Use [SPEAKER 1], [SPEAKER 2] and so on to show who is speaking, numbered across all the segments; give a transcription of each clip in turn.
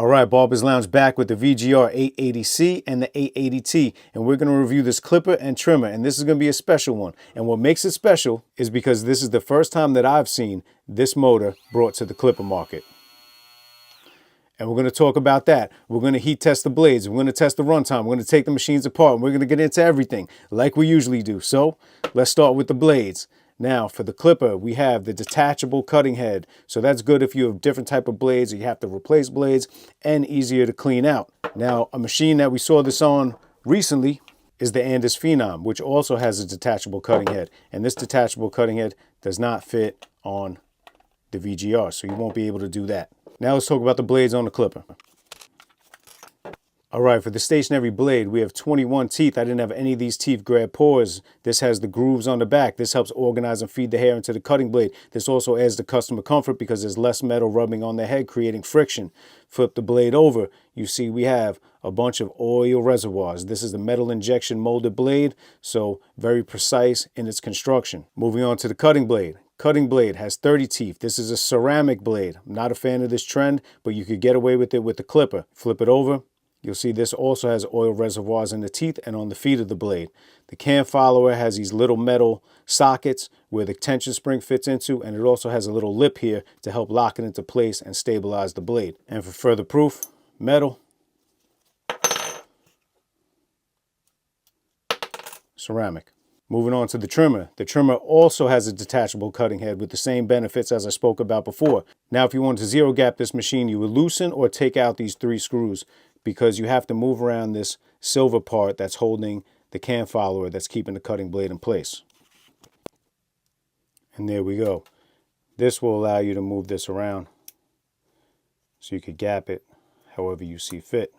[SPEAKER 1] All right, Barber's Lounge back with the VGR 880C and the 880T, and we're going to review this clipper and trimmer, and this is going to be a special one. And what makes it special is because this is the first time that I've seen this motor brought to the clipper market. And we're going to talk about that. We're going to heat test the blades. We're going to test the runtime. We're going to take the machines apart, and we're going to get into everything like we usually do. So let's start with the blades. Now for the clipper, we have the detachable cutting head. So that's good if you have different type of blades or you have to replace blades, and easier to clean out. Now a machine that we saw this on recently is the Andis Phenom, which also has a detachable cutting head. And this detachable cutting head does not fit on the VGR, so you won't be able to do that. Now let's talk about the blades on the clipper. All right, for the stationary blade, we have 21 teeth. I didn't have any of these teeth grab pores. This has the grooves on the back. This helps organize and feed the hair into the cutting blade. This also adds the customer comfort because there's less metal rubbing on the head, creating friction. Flip the blade over. You see we have a bunch of oil reservoirs. This is the metal injection molded blade, so very precise in its construction. Moving on to the cutting blade. Cutting blade has 30 teeth. This is a ceramic blade. I'm not a fan of this trend, but you could get away with it with the clipper. Flip it over. You'll see this also has oil reservoirs in the teeth and on the feet of the blade. The cam follower has these little metal sockets where the tension spring fits into, and it also has a little lip here to help lock it into place and stabilize the blade. And for further proof, metal, ceramic. Moving on to the trimmer. The trimmer also has a detachable cutting head with the same benefits as I spoke about before. Now, if you wanted to zero gap this machine, you would loosen or take out these 3 screws because you have to move around this silver part that's holding the cam follower that's keeping the cutting blade in place. And there we go. This will allow you to move this around so you could gap it however you see fit.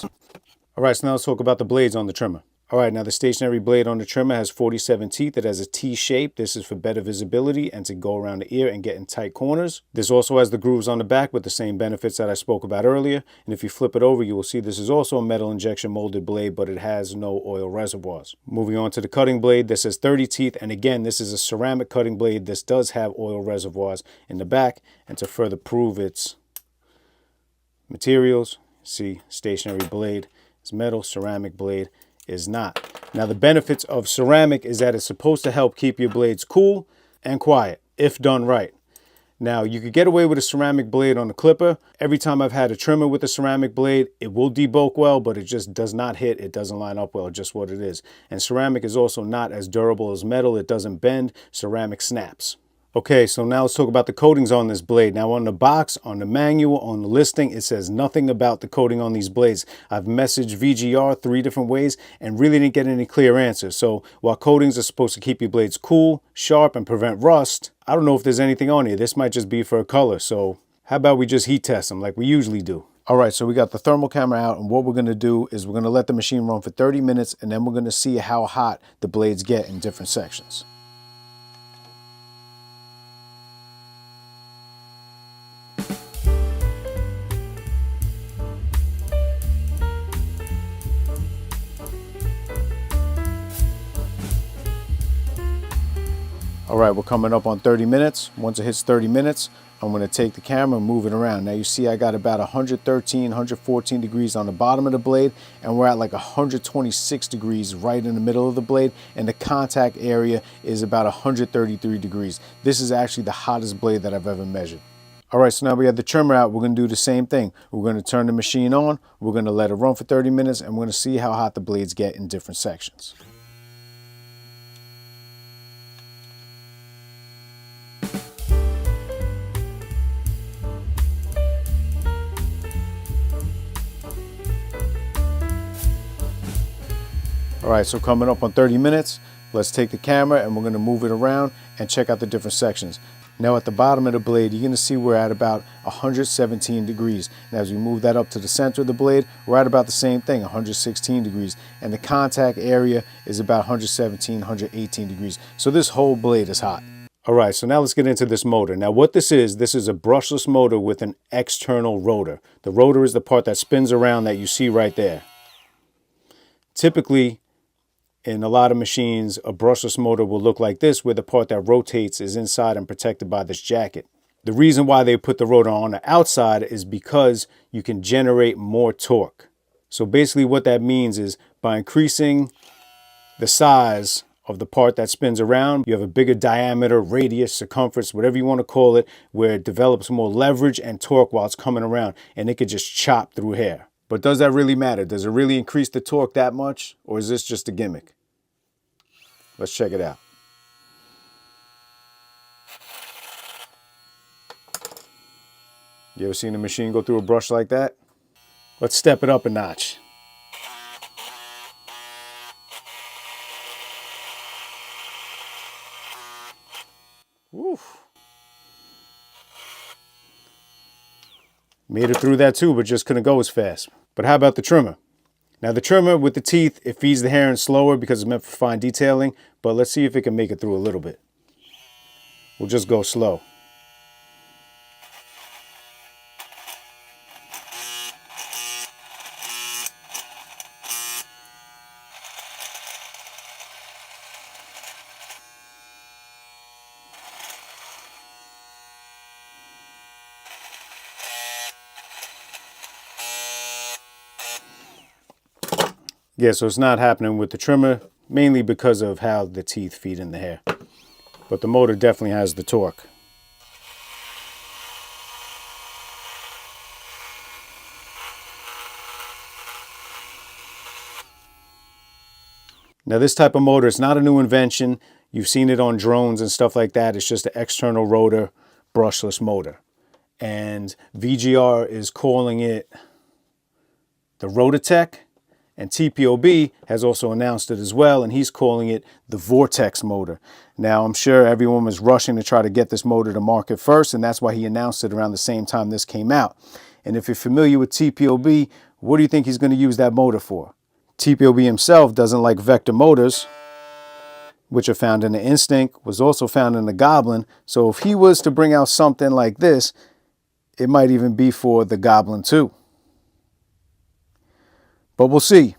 [SPEAKER 1] All right, so now let's talk about the blades on the trimmer. All right, now the stationary blade on the trimmer has 47 teeth. It has a T shape. This is for better visibility and to go around the ear and get in tight corners. This also has the grooves on the back with the same benefits that I spoke about earlier. And if you flip it over, you will see this is also a metal injection molded blade, but it has no oil reservoirs. Moving on to the cutting blade, this has 30 teeth. And again, this is a ceramic cutting blade. This does have oil reservoirs in the back. And to further prove its materials, see, stationary blade is metal, ceramic blade is not. Now the benefits of ceramic is that it's supposed to help keep your blades cool and quiet if done right. Now you could get away with a ceramic blade on the clipper. Every time I've had a trimmer with a ceramic blade, it will debulk well, but it just does not hit. It doesn't line up well, just what it is. And ceramic is also not as durable as metal. It doesn't bend. Ceramic snaps. Okay, so now let's talk about the coatings on this blade. Now on the box, on the manual, on the listing, it says nothing about the coating on these blades. I've messaged VGR 3 different ways and really didn't get any clear answers. So while coatings are supposed to keep your blades cool, sharp, and prevent rust, I don't know if there's anything on here. This might just be for a color. So how about we just heat test them like we usually do? All right, so we got the thermal camera out, and what we're gonna do is we're gonna let the machine run for 30 minutes, and then we're gonna see how hot the blades get in different sections. All right, we're coming up on 30 minutes. Once it hits 30 minutes, I'm gonna take the camera and move it around. Now you see I got about 113, 114 degrees on the bottom of the blade, and we're at like 126 degrees right in the middle of the blade, and the contact area is about 133 degrees. This is actually the hottest blade that I've ever measured. All right, so now we have the trimmer out. We're gonna do the same thing. We're gonna turn the machine on, we're gonna let it run for 30 minutes, and we're gonna see how hot the blades get in different sections. All right, so coming up on 30 minutes, let's take the camera and we're gonna move it around and check out the different sections. Now at the bottom of the blade, you're gonna see we're at about 117 degrees. Now as we move that up to the center of the blade, we're at about the same thing, 116 degrees. And the contact area is about 117, 118 degrees. So this whole blade is hot. All right, so now let's get into this motor. Now what this is a brushless motor with an external rotor. The rotor is the part that spins around that you see right there. Typically, in a lot of machines, a brushless motor will look like this, where the part that rotates is inside and protected by this jacket. The reason why they put the rotor on the outside is because you can generate more torque. So basically what that means is by increasing the size of the part that spins around, you have a bigger diameter, radius, circumference, whatever you want to call it, where it develops more leverage and torque while it's coming around, and it could just chop through hair. But does that really matter? Does it really increase the torque that much, or is this just a gimmick? Let's check it out. You ever seen a machine go through a brush like that? Let's step it up a notch. Oof. Made it through that too, but just couldn't go as fast. But how about the trimmer? Now the trimmer with the teeth, it feeds the hair in slower because it's meant for fine detailing, but let's see if it can make it through a little bit. We'll just go slow. Yeah, so it's not happening with the trimmer, mainly because of how the teeth feed in the hair. But the motor definitely has the torque. Now this type of motor is not a new invention. You've seen it on drones and stuff like that. It's just an external rotor brushless motor. And VGR is calling it the Rototech. And TPOB has also announced it as well, and he's calling it the Vortex motor. Now, I'm sure everyone was rushing to try to get this motor to market first, and that's why he announced it around the same time this came out. And if you're familiar with TPOB, what do you think he's going to use that motor for? TPOB himself doesn't like vector motors, which are found in the Instinct, was also found in the Goblin. So if he was to bring out something like this, it might even be for the Goblin too. But we'll see.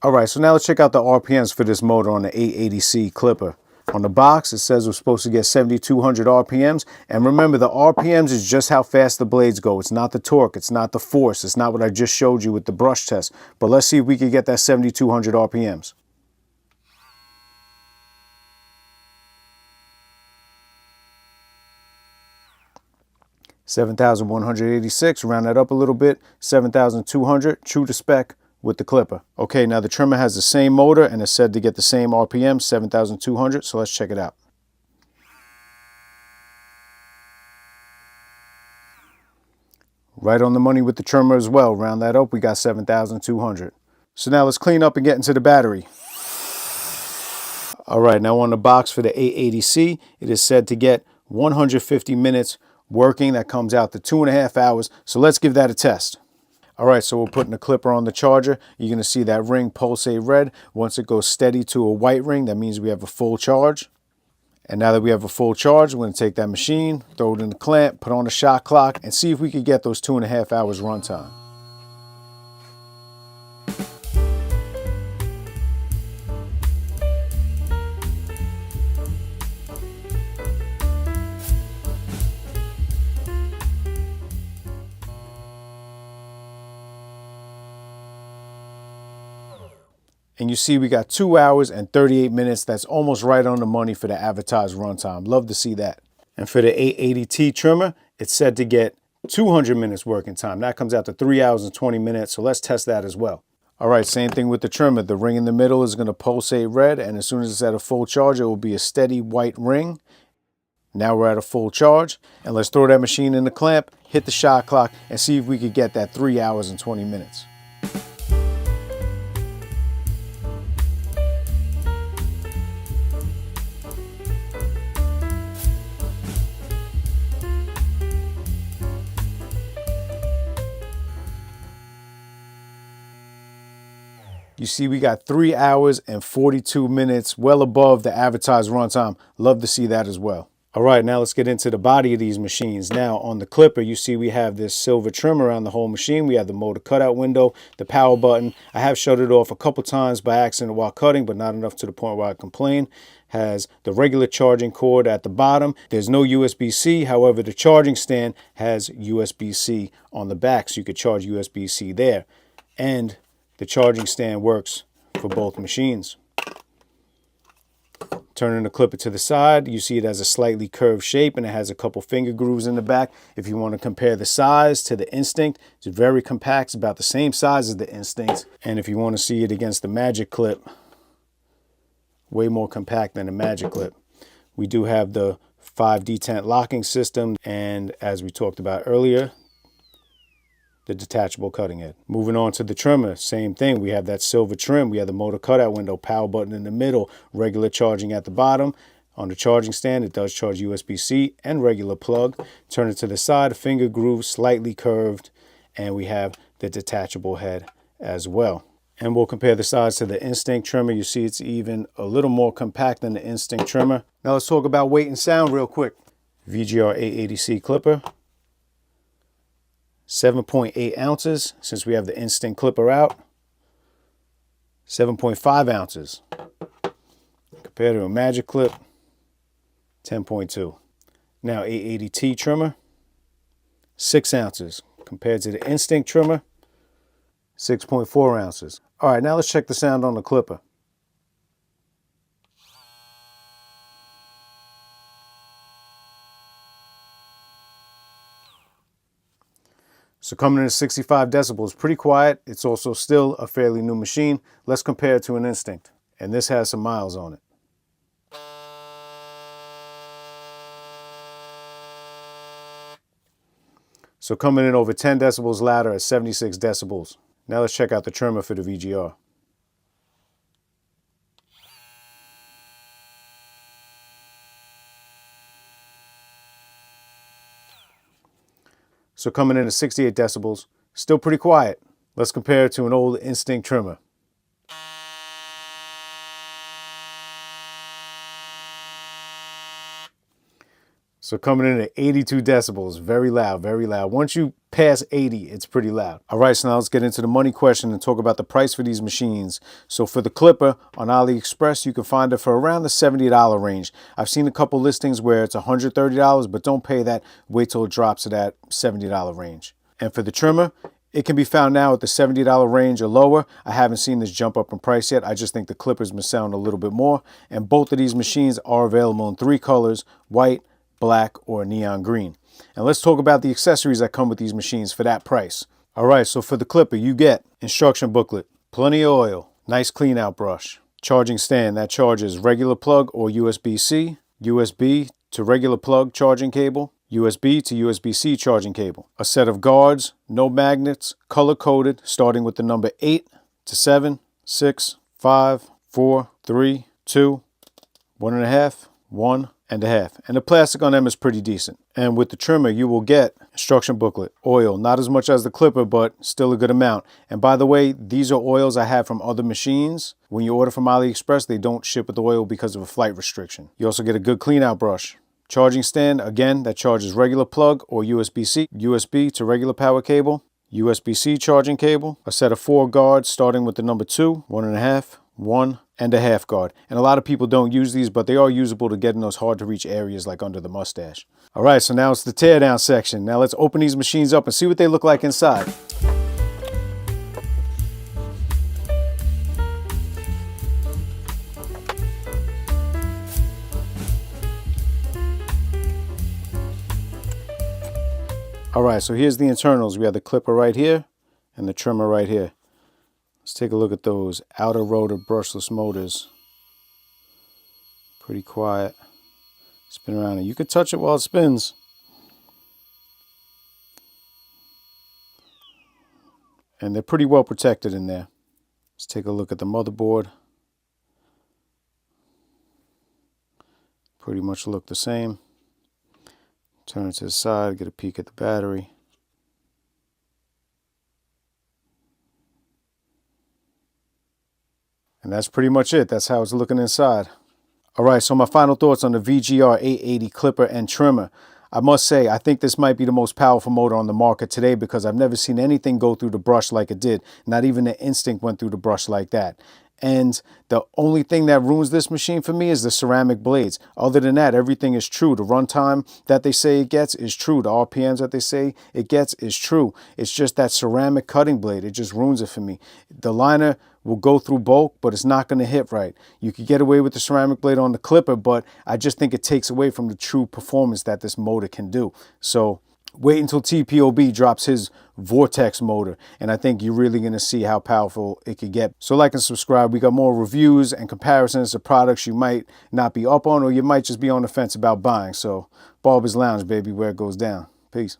[SPEAKER 1] All right, so now let's check out the RPMs for this motor on the 880C Clipper. On the box, it says we're supposed to get 7,200 RPMs. And remember, the RPMs is just how fast the blades go. It's not the torque. It's not the force. It's not what I just showed you with the brush test. But let's see if we can get that 7,200 RPMs. $7,186, round that up a little bit, 7,200, true to spec with the Clipper. Okay, now the trimmer has the same motor and is said to get the same RPM, 7,200, so let's check it out. Right on the money with the trimmer as well, round that up, we got 7,200. So now let's clean up and get into the battery. All right, now on the box for the 880C, it is said to get 150 minutes working. That comes out to 2.5 hours. So let's give that a test. All right, so we're putting the Clipper on the charger. You're going to see that ring pulsate red. Once it goes steady to a white ring, that means we have a full charge. And now that we have a full charge, we're going to take that machine, throw it in the clamp, put on the shot clock, and see if we can get those 2.5 hours runtime. And you see we got 2 hours and 38 minutes. That's almost right on the money for the advertised runtime. Love to see that. And for the 880T trimmer, it's said to get 200 minutes working time. That comes out to 3 hours and 20 minutes. So let's test that as well. All right, same thing with the trimmer. The ring in the middle is going to pulsate red. And as soon as it's at a full charge, it will be a steady white ring. Now we're at a full charge. And let's throw that machine in the clamp, hit the shot clock, and see if we could get that 3 hours and 20 minutes. You see we got 3 hours and 42 minutes, well above the advertised runtime. Love to see that as well. All right, now let's get into the body of these machines. Now on the clipper, you see we have this silver trim around the whole machine. We have the motor cutout window, the power button. I have shut it off a couple times by accident while cutting, but not enough to the point where I complain. Has the regular charging cord at the bottom. There's no USB-C. However, the charging stand has USB-C on the back, so you could charge USB-C there. And the charging stand works for both machines. Turning the clipper to the side, you see it has a slightly curved shape and it has a couple finger grooves in the back. If you want to compare the size to the Instinct, it's very compact. It's about the same size as the Instinct. And if you want to see it against the Magic Clip, way more compact than the Magic Clip. We do have the 5 detent locking system, and as we talked about earlier, the detachable cutting head. Moving on to the trimmer, same thing. We have that silver trim. We have the motor cutout window, power button in the middle, regular charging at the bottom. On the charging stand, it does charge USB-C and regular plug. Turn it to the side, finger groove slightly curved, and we have the detachable head as well. And we'll compare the size to the Instinct trimmer. You see it's even a little more compact than the Instinct trimmer. Now let's talk about weight and sound real quick. VGR 880C clipper. 7.8 ounces, since we have the Instinct clipper out. 7.5 ounces. Compared to a Magic Clip, 10.2. Now 880T trimmer, 6 ounces. Compared to the Instinct trimmer, 6.4 ounces. All right, now let's check the sound on the clipper. So coming in at 65 decibels, pretty quiet. It's also still a fairly new machine. Let's compare it to an Instinct. And this has some miles on it. So coming in over 10 decibels louder at 76 decibels. Now let's check out the trimmer for the VGR. So coming in at 68 decibels, still pretty quiet. Let's compare it to an old Instinct trimmer. So coming in at 82 decibels, very loud, very loud. Once you pass 80, it's pretty loud. All right, so now let's get into the money question and talk about the price for these machines. So for the clipper on AliExpress, you can find it for around the $70 range. I've seen a couple listings where it's $130, but don't pay that. Wait till it drops to that $70 range. And for the trimmer, it can be found now at the $70 range or lower. I haven't seen this jump up in price yet. I just think the clippers must sound a little bit more. And both of these machines are available in 3 colors, white, black, or neon green. And let's talk about the accessories that come with these machines for that price. All right, so for the clipper, you get instruction booklet, plenty of oil, nice clean out brush, charging stand that charges regular plug or USB-C, USB to regular plug charging cable, USB to USB-C charging cable, a set of guards, no magnets, color coded, starting with the number 8 to 7, 6, 5, 4, 3, 2, 1.5, 1, and a half. And the plastic on them is pretty decent. And with the trimmer, you will get instruction booklet, oil, not as much as the clipper, but still a good amount. And by the way, these are oils I have from other machines. When you order from AliExpress, they don't ship with the oil because of a flight restriction. You also get a good clean out brush. Charging stand, again, that charges regular plug or USB-C, USB to regular power cable, USB-C charging cable, a set of 4 guards starting with the number 2, 1.5, 1, and a half guard. And a lot of people don't use these, but they are usable to get in those hard to reach areas like under the mustache. All right, so now it's the teardown section. Now let's open these machines up and see what they look like inside. All right, so here's the internals. We have the clipper right here and the trimmer right here. Let's take a look at those outer rotor brushless motors. Pretty quiet. Spin around and you can touch it while it spins. And they're pretty well protected in there. Let's take a look at the motherboard. Pretty much look the same. Turn it to the side, get a peek at the battery. And that's pretty much it. That's how it's looking inside. All right, so my final thoughts on the VGR 880 clipper and trimmer. I must say, I think this might be the most powerful motor on the market today because I've never seen anything go through the brush like it did. Not even the Instinct went through the brush like that. And the only thing that ruins this machine for me is the ceramic blades. Other than that, everything is true. The runtime that they say it gets is true. The RPMs that they say it gets is true. It's just that ceramic cutting blade. It just ruins it for me. The liner will go through bulk, but it's not going to hit right. You could get away with the ceramic blade on the clipper, but I just think it takes away from the true performance that this motor can do. So wait until TPOB drops his Vortex motor, and I think you're really going to see how powerful it could get. So like and subscribe. We got more reviews and comparisons of products you might not be up on, or you might just be on the fence about buying. So Barber's Lounge, baby, where it goes down. Peace.